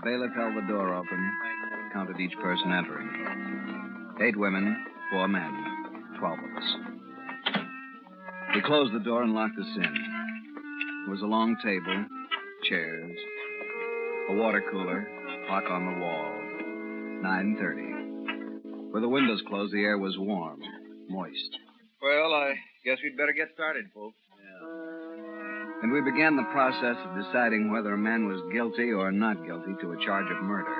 bailiff held the door open, counted each person entering. 8 women, 4 men, 12 of us. He closed the door and locked us in. There was a long table, chairs, a water cooler, clock on the wall. 9:30. With the windows closed, the air was warm, moist. Well, I guess we'd better get started, folks. And we began the process of deciding whether a man was guilty or not guilty to a charge of murder.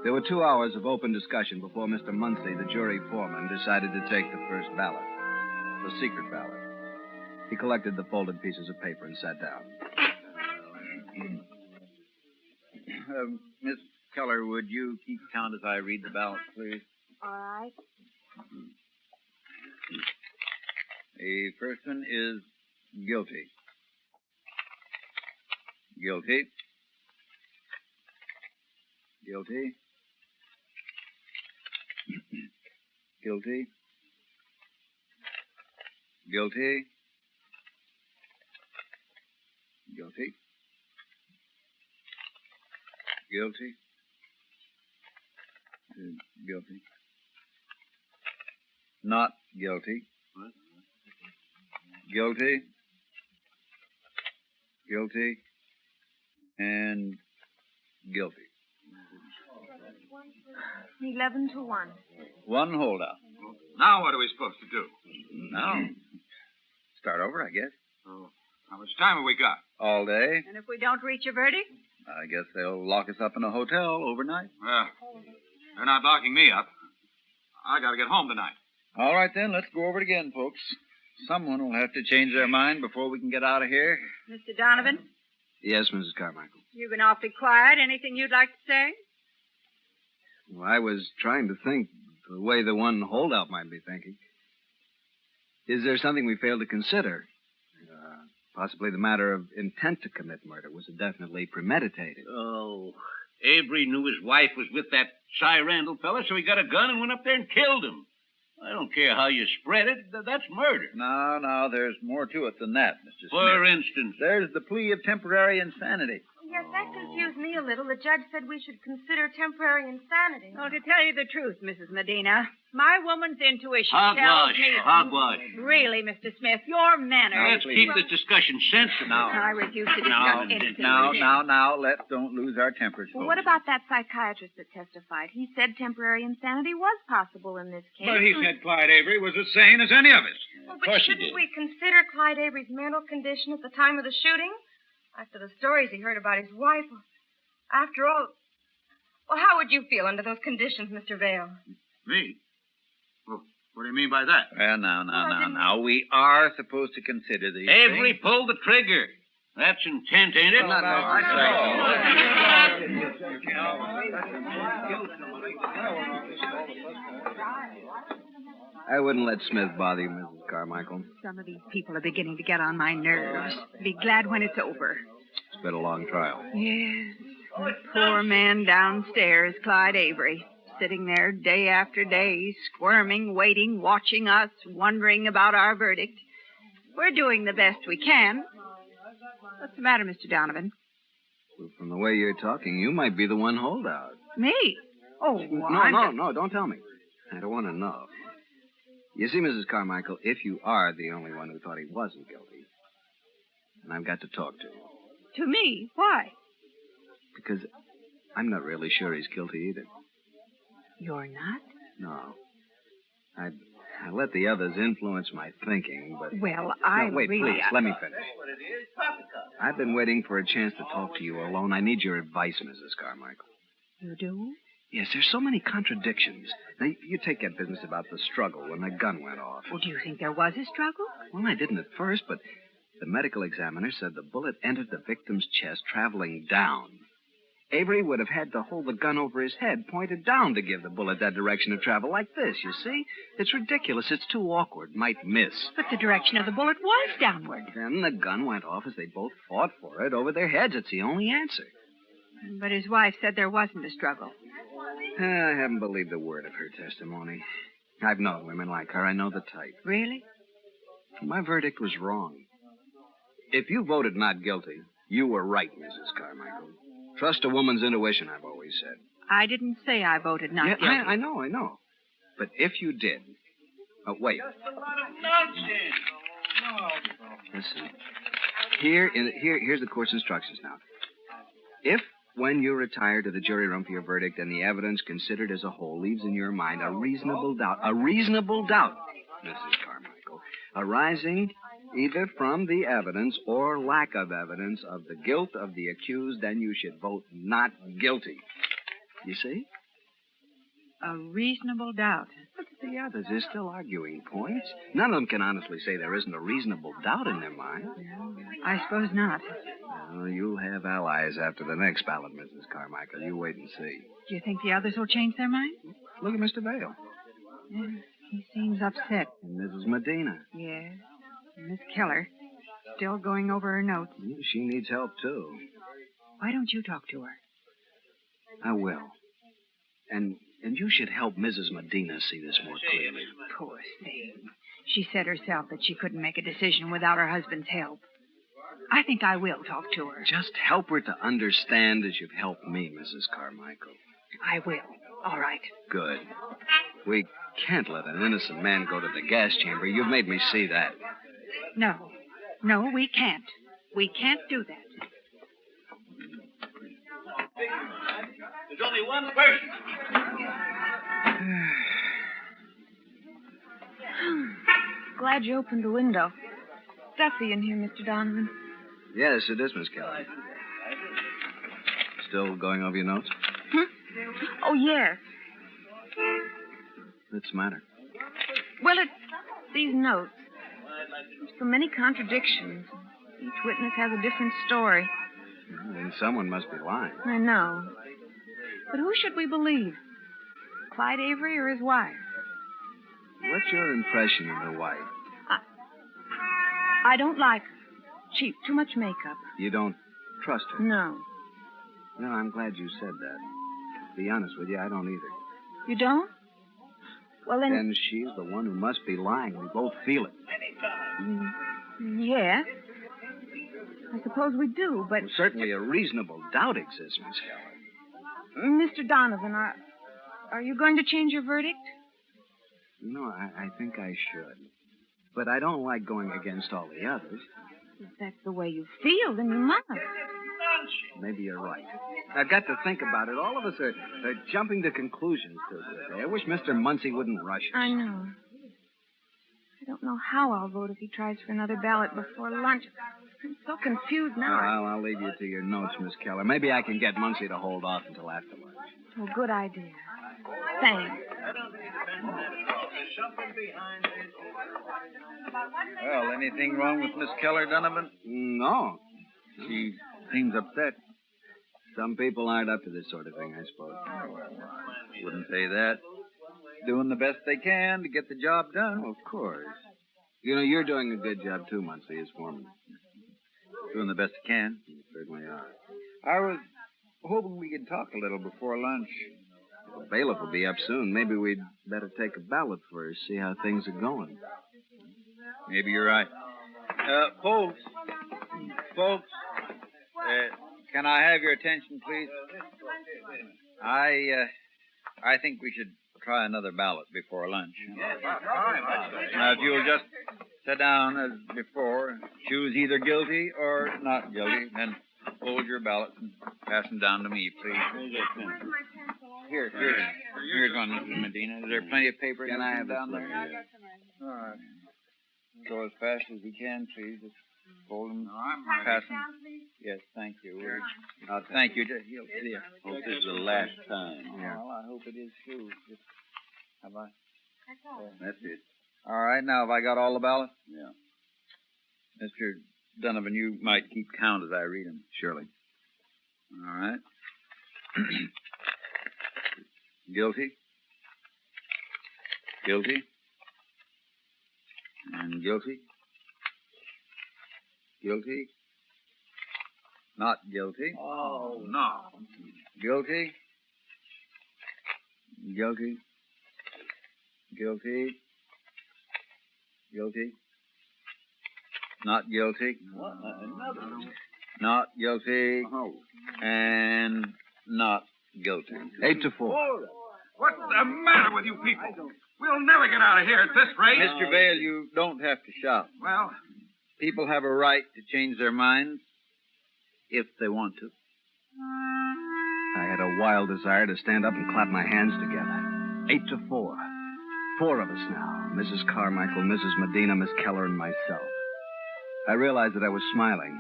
There were 2 hours of open discussion before Mr. Muncie, the jury foreman, decided to take the first ballot, the secret ballot. He collected the folded pieces of paper and sat down. Miss Keller, would you keep count as I read the ballot, please? All right. The first one is guilty. Guilty. Guilty. Guilty. Guilty. Guilty. Guilty. Guilty. Not guilty. What? Guilty. Guilty. And guilty. 11-1. One holdout. Now what are we supposed to do? Now, start over, I guess. Oh, how much time have we got? All day. And if we don't reach a verdict? I guess they'll lock us up in a hotel overnight. They're not locking me up. I got to get home tonight. All right, then. Let's go over it again, folks. Someone will have to change their mind before we can get out of here. Mr. Donovan, Yes, Mrs. Carmichael. you've been awfully quiet. Anything you'd like to say? Well, I was trying to think the way the one holdout might be thinking. Is there something we failed to consider? Possibly the matter of intent to commit murder. Was it definitely premeditated? Oh, Avery knew his wife was with that Cy Randall fella, so he got a gun and went up there and killed him. I don't care how you spread it. That's murder. No, there's more to it than that, Mr. Smith. For instance. There's the plea of temporary insanity. Yes, that confused me a little. The judge said we should consider temporary insanity. Well, to tell you the truth, Mrs. Medina, my woman's intuition Hogwash. tells me... Hogwash. Really, Mr. Smith, your manners... Let's keep this discussion sensible. I refuse to discuss anything. Now, let's don't lose our tempers, Well, folks. what about that psychiatrist that testified? He said temporary insanity was possible in this case. But he said Clyde Avery was as sane as any of us. Well, Of course he shouldn't did. we consider Clyde Avery's mental condition at the time of the shooting? After the stories he heard about his wife. After all... Well, how would you feel under those conditions, Mr. Vale? Me? Well, what do you mean by that? Well, now. We are supposed to consider these Avery things. pulled the trigger. That's intent, ain't it? I wouldn't let Smith bother you, Mrs. Carmichael. Some of these people are beginning to get on my nerves. Be glad when it's over. It's been a long trial. Yes. The poor man downstairs, Clyde Avery, sitting there day after day, squirming, waiting, watching us, wondering about our verdict. We're doing the best we can. What's the matter, Mr. Donovan? Well, from the way you're talking, you might be the one holdout. Me? Oh, well, No, don't tell me. I don't want to know. You see, Mrs. Carmichael, if you are the only one who thought he wasn't guilty, then I've got to talk to you. To me? Why? Because I'm not really sure he's guilty either. You're not? No. I let the others influence my thinking, but... Well, I No, wait, really... please, let me finish. I've been waiting for a chance to talk to you alone. I need your advice, Mrs. Carmichael. You do? Yes, there's so many contradictions. Now, you take that business about the struggle when the gun went off. Well, do you think there was a struggle? Well, I didn't at first, but the medical examiner said the bullet entered the victim's chest traveling down. Avery would have had to hold the gun over his head, pointed down to give the bullet that direction of travel, like this, you see? It's ridiculous. It's too awkward. Might miss. But the direction of the bullet was downward. Then the gun went off as they both fought for it over their heads. It's the only answer. But his wife said there wasn't a struggle. I haven't believed a word of her testimony. I've known women like her. I know the type. Really? My verdict was wrong. If you voted not guilty, you were right, Mrs. Carmichael. Trust a woman's intuition, I've always said. I didn't say I voted not guilty. I know. But if you did... Oh, wait. Listen. Here's the court's instructions now. If, when you retire to the jury room for your verdict and the evidence considered as a whole leaves in your mind a reasonable doubt, Mrs. Carmichael, arising either from the evidence or lack of evidence of the guilt of the accused, then you should vote not guilty. You see? A reasonable doubt. Look at the others. They're still arguing points. None of them can honestly say there isn't a reasonable doubt in their mind. I suppose not. Well, you'll have allies after the next ballot, Mrs. Carmichael. You wait and see. Do you think the others will change their mind? Look at Mr. Vale. Yeah, he seems upset. And Mrs. Medina. Yes. And Miss Keller, still going over her notes. Yeah, she needs help, too. Why don't you talk to her? I will. And you should help Mrs. Medina see this more clearly. Poor thing. She said herself that she couldn't make a decision without her husband's help. I think I will talk to her. Just help her to understand as you've helped me, Mrs. Carmichael. I will. All right. Good. We can't let an innocent man go to the gas chamber. You've made me see that. No, we can't. We can't do that. There's only one person. Glad you opened the window. Stuffy in here, Mr. Donovan. Yes, it is, Miss Keller. Still going over your notes? Oh, yes. What's the matter? Well, it's these notes. There's so many contradictions. Each witness has a different story. Then someone must be lying. I know. But who should we believe? Clyde Avery or his wife? What's your impression of the wife? I don't like her. Cheap, too much makeup. You don't trust her? No. No, I'm glad you said that. To be honest with you, I don't either. You don't? Well, then... Then she's the one who must be lying. We both feel it. Yes. I suppose we do, but... Well, certainly a reasonable doubt exists, Miss Keller. Mr. Donovan, are you going to change your verdict? No, I think I should. But I don't like going against all the others. If that's the way you feel, then you must. Maybe you're right. I've got to think about it. All of us are jumping to conclusions too quickly. I wish Mr. Muncie wouldn't rush us. I know. I don't know how I'll vote if he tries for another ballot before lunch. I'm so confused now. Well, I'll leave you to your notes, Miss Keller. Maybe I can get Muncie to hold off until after lunch. Oh, good idea. Thanks. Well, anything wrong with Miss Keller, Donovan? No. She seems upset. Some people aren't up to this sort of thing, I suppose. Wouldn't say that. Doing the best they can to get the job done. Oh, of course. You know, you're doing a good job, too, Muncie, as foreman. Doing the best I can. You certainly are. I was hoping we could talk a little before lunch. The bailiff will be up soon. Maybe we'd better take a ballot first, see how things are going. Maybe you're right. Folks, can I have your attention, please? I think we should try another ballot before lunch. Now, if you'll just sit down as before, choose either guilty or not guilty, then fold your ballots and pass them down to me, please. Here's one, Mrs. Medina. Is there plenty of paper? Can I have down this there? All right. Go as fast as we can, please. Just fold them, pass them. Yes, thank you. Thank you. Hope this is the last time. Well, I hope it is too. Have I? That's it. All right, now have I got all the ballots? Yeah. Mr. Donovan, you might keep count as I read them. Surely. All right. Guilty. Guilty. And guilty. Guilty. Not guilty. Oh, no. Guilty. Guilty. Guilty. Guilty. Not guilty. What? Another one. not guilty, and not guilty. 8-4. What's the matter with you people? We'll never get out of here at this rate. Mr. Bayz, you don't have to shout. Well, People have a right to change their minds if they want to. I had a wild desire to stand up and clap my hands together. 8-4. 4 of us now. Mrs. Carmichael, Mrs. Medina, Miss Keller, and myself. I realized that I was smiling.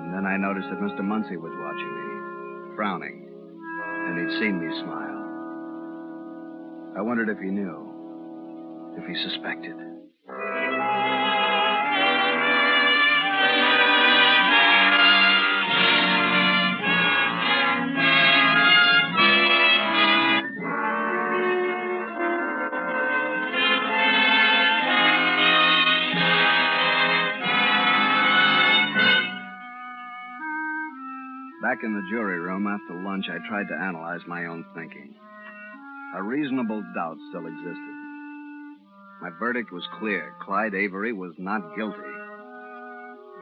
And then I noticed that Mr. Muncie was watching me, frowning. And he'd seen me smile. I wondered if he knew, if he suspected. Back in the jury room after lunch, I tried to analyze my own thinking. A reasonable doubt still existed. My verdict was clear. Clyde Avery was not guilty.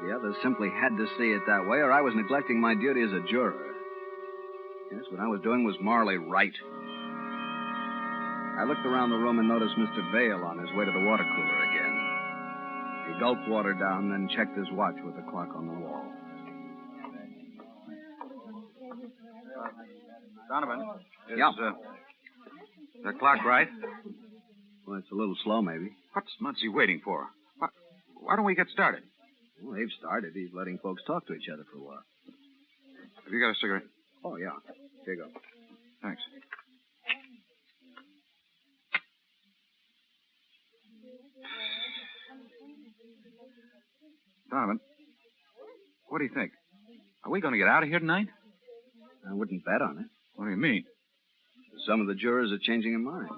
The others simply had to see it that way, or I was neglecting my duty as a juror. Yes, what I was doing was morally right. I looked around the room and noticed Mr. Vail on his way to the water cooler again. He gulped water down, then checked his watch with the clock on the wall. Donovan, is Yeah. the clock right? Well, it's a little slow, maybe. What's Muncie waiting for? Why don't we get started? Well, they've started. He's letting folks talk to each other for a while. Have you got a cigarette? Oh, yeah. Here you go. Thanks. Donovan, what do you think? Are we going to get out of here tonight? I wouldn't bet on it. What do you mean? Some of the jurors are changing their minds.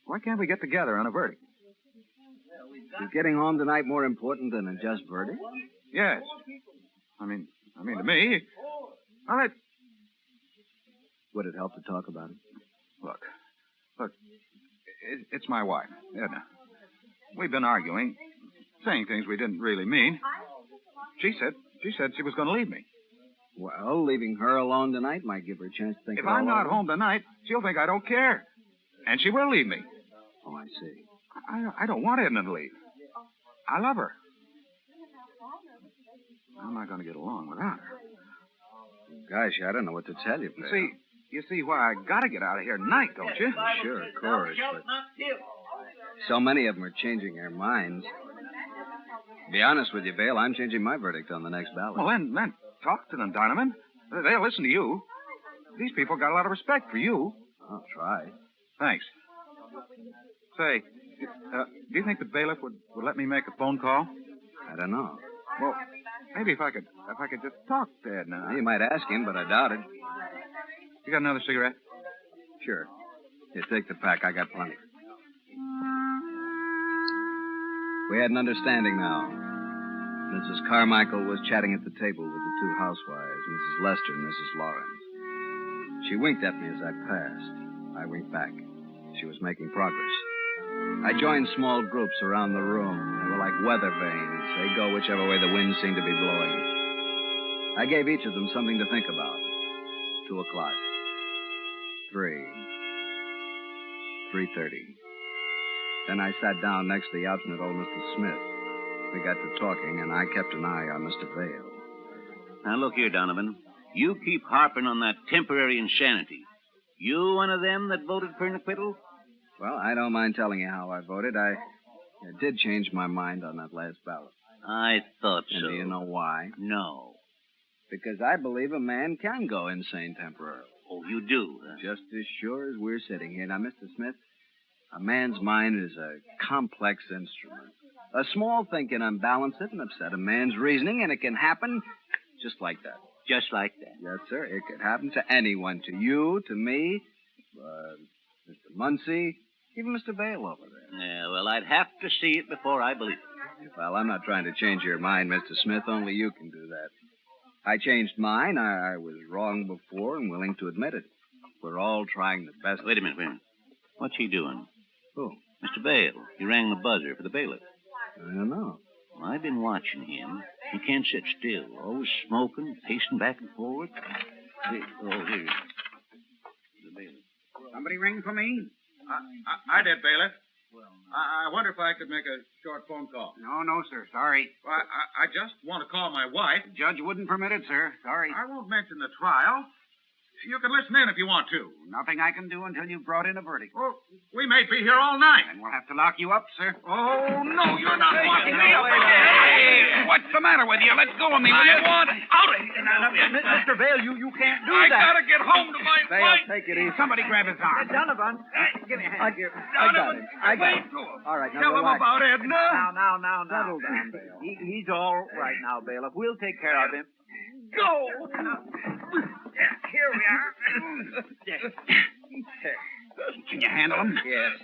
Why can't we get together on a verdict? Is getting home tonight more important than a just verdict? Yes. I mean, to me. All right. Would it help to talk about it? Look. It's my wife, Edna. We've been arguing, saying things we didn't really mean. She said she was going to leave me. Well, leaving her alone tonight might give her a chance to think If it all I'm not over. home tonight, she'll think I don't care. And she will leave me. Oh, I see. I don't want Edna to leave. I love her. I'm not going to get along without her. Gosh, I don't know what to tell you, Bill. You see why I got to get out of here tonight, don't you? Sure, of course, but so many of them are changing their minds. To be honest with you, Bale, I'm changing my verdict on the next ballot. Well, then talk to them, Donovan. They'll listen to you. These people got a lot of respect for you. I'll try. Thanks. Say, do you think the bailiff would let me make a phone call? I don't know. Well, maybe if I could just talk to Edna. Well, you might ask him, but I doubt it. You got another cigarette? Sure. Here, take the pack. I got plenty. We had an understanding now. Mrs. Carmichael was chatting at the table with the two housewives, Mrs. Lester and Mrs. Lawrence. She winked at me as I passed. I winked back. She was making progress. I joined small groups around the room. They were like weather vanes. They go whichever way the wind seemed to be blowing. I gave each of them something to think about. 2 o'clock. 3. 3:30. Then I sat down next to the obstinate old Mr. Smith. We got to talking, and I kept an eye on Mr. Vail. Now, look here, Donovan. You keep harping on that temporary insanity. You one of them that voted for an acquittal? Well, I don't mind telling you how I voted. I did change my mind on that last ballot. I thought so. And do you know why? No. Because I believe a man can go insane temporarily. Oh, you do, huh? Just as sure as we're sitting here. Now, Mr. Smith, a man's mind is a complex instrument. A small thing can unbalance it and upset a man's reasoning, and it can happen just like that. Just like that. Yes, sir. It could happen to anyone. To you, to me, Mr. Muncie, even Mr. Vail over there. Yeah, well, I'd have to see it before I believe it. Well, I'm not trying to change your mind, Mr. Smith. Only you can do that. I changed mine. I was wrong before and willing to admit it. We're all trying the best. Wait a minute. What's he doing? Who? Mr. Vail. He rang the buzzer for the bailiff. I don't know. Well, I've been watching him. He can't sit still. Always smoking, pacing back and forward. Here. The bailiff. Somebody ring for me? I did, bailiff. I wonder if I could make a short phone call. No, sir. Sorry. Well, I just want to call my wife. The judge wouldn't permit it, sir. Sorry. I won't mention the trial. You can listen in if you want to. Nothing I can do until you've brought in a verdict. Well, we may be here all night. And we'll have to lock you up, sir. Oh, no, you're not locking me up. Hey, what's the matter with you? Let go of me, will you? I want out of here. Now, Mr. Vail, you can't do that. I gotta get home to my wife. Take it easy. Somebody grab his arm. Donovan, give me a hand. I got it. All right, now tell him relax. about Edna. Now. Settle down, Vail. He's all right now, bailiff. We'll take care of him. Go. Here we are. Can you handle him? Yes.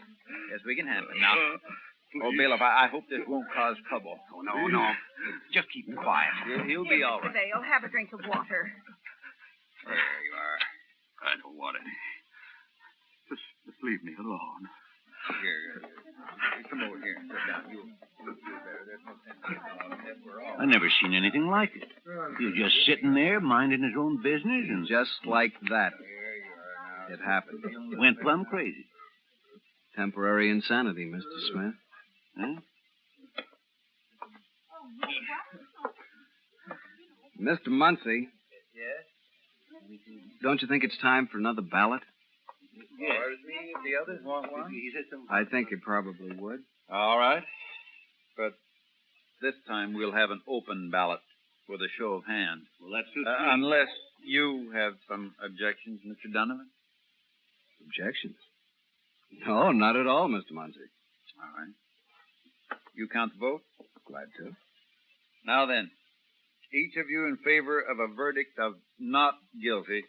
Yes, we can handle it. Now, bailiff, I hope this won't cause trouble. Oh, no. Just keep him quiet. He'll be all Mr. right. Vail, have a drink of water. There you are. I don't want it. Just leave me alone. Here. Come over here and sit down. You there. There's no sense in getting all that. We're all... I never seen anything like it. He was just sitting there, minding his own business, and Just like that, it happened. went plumb crazy. Temporary insanity, Mr. Smith. Huh? Mr. Muncie, Yes? don't you think it's time for another ballot? Yes. If the others want one? He said so. I think you probably would. All right. But this time we'll have an open ballot with a show of hands. Well, that suits me. Unless you have some objections, Mr. Donovan. Objections? No, not at all, Mr. Muncie. All right. You count the vote? Glad to. Now then, each of you in favor of a verdict of not guilty,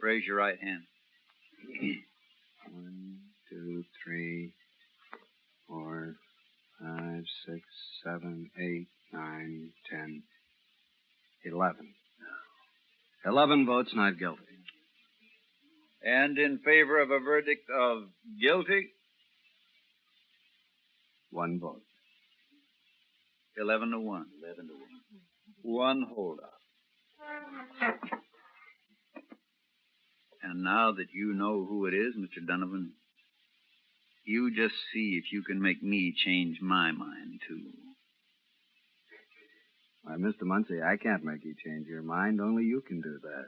raise your right hand. 1, 2, 3, 4, 5, 6, 7, 8, 9, 10, 11. 11 votes not guilty. And in favor of a verdict of guilty, 1 vote. 11 to 1. 1 holdout. And now that you know who it is, Mr. Donovan, you just see if you can make me change my mind, too. Why, Mr. Muncie, I can't make you change your mind. Only you can do that.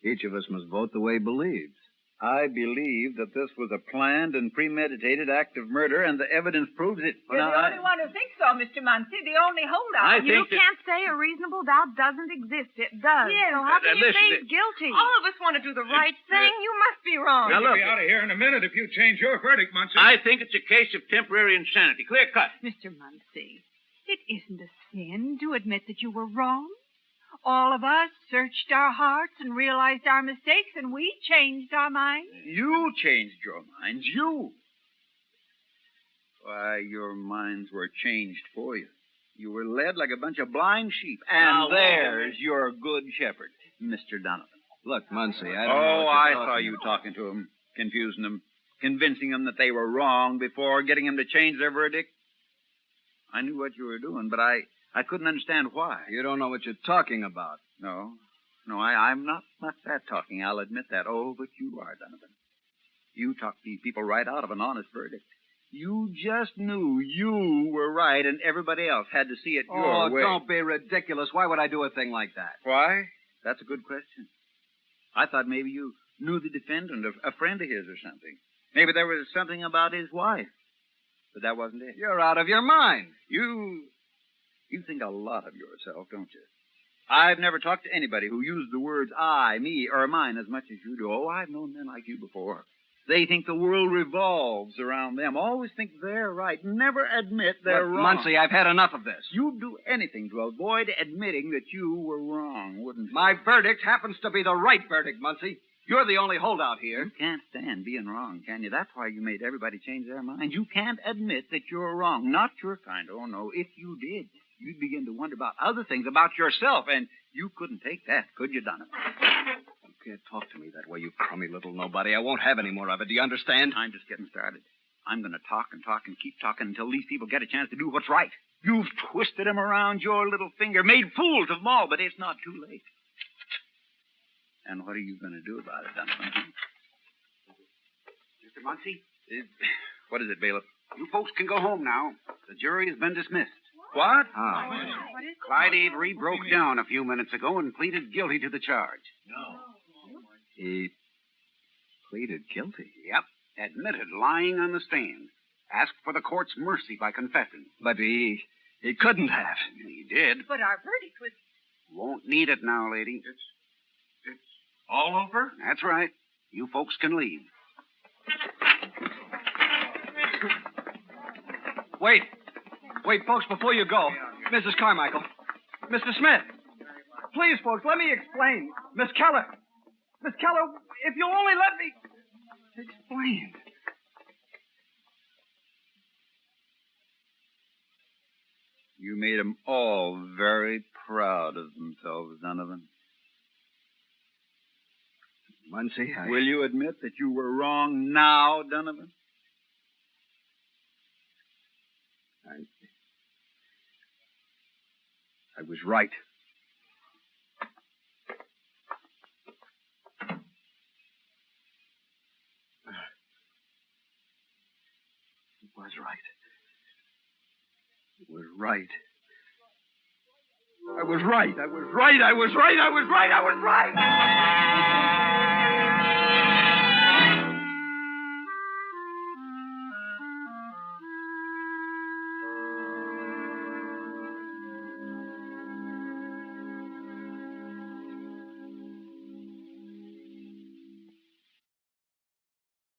Each of us must vote the way he believes. I believe that this was a planned and premeditated act of murder, and the evidence proves it. You're the only one who thinks so, Mr. Muncie. The only holdout. You can't say a reasonable doubt doesn't exist. It does. Yes. So how can you listen, say he's guilty? All of us want to do the right thing. You must be wrong. Now, We'll look, be out of here in a minute if you change your verdict, Muncie. I think it's a case of temporary insanity. Clear cut. Mr. Muncie, it isn't a sin to admit that you were wrong. All of us searched our hearts and realized our mistakes, and we changed our minds. You changed your minds. You. Why, your minds were changed for you. You were led like a bunch of blind sheep. And Now, there's your good shepherd, Mr. Donovan. Look, Muncie, I don't know what I you're saw talking you about. talking to them, confusing them, convincing them that they were wrong before getting them to change their verdict. I knew what you were doing, but I couldn't understand why. You don't know what you're talking about. No, I'm not that talking. I'll admit that. Oh, but you are, Donovan. You talked these people right out of an honest verdict. You just knew you were right, and everybody else had to see it your way. Oh, don't be ridiculous. Why would I do a thing like that? Why? That's a good question. I thought maybe you knew the defendant, a friend of his or something. Maybe there was something about his wife. But that wasn't it. You're out of your mind. You think a lot of yourself, don't you? I've never talked to anybody who used the words I, me, or mine as much as you do. Oh, I've known men like you before. They think the world revolves around them. Always think they're right. Never admit they're Look, wrong. Muncie, I've had enough of this. You'd do anything to avoid admitting that you were wrong, wouldn't you? My verdict happens to be the right verdict, Muncie. You're the only holdout here. You can't stand being wrong, can you? That's why you made everybody change their mind. You can't admit that you're wrong. Not your kind. Oh, no. If you did, you'd begin to wonder about other things, about yourself, and you couldn't take that, could you, Donovan? You can't talk to me that way, you crummy little nobody. I won't have any more of it. Do you understand? I'm just getting started. I'm going to talk and talk and keep talking until these people get a chance to do what's right. You've twisted him around your little finger, made fools of them all, but it's not too late. And what are you going to do about it, Donovan? Mr. Muncie? What is it, bailiff? You folks can go home now. The jury has been dismissed. What? Clyde Avery broke down a few minutes ago and pleaded guilty to the charge. He pleaded guilty? Yep. Admitted lying on the stand. Asked for the court's mercy by confessing. But he couldn't have. He did. But our verdict was... Won't need it now, lady. It's all over? That's right. You folks can leave. Wait, folks, before you go. Mrs. Carmichael. Mr. Smith. Please, folks, let me explain. Miss Keller, if you only let me explain. You made them all very proud of themselves, Donovan. Muncie, Will you admit that you were wrong now, Donovan? I was right. It was right. I was right. I was right. I was right. I was right. I was right. I was right.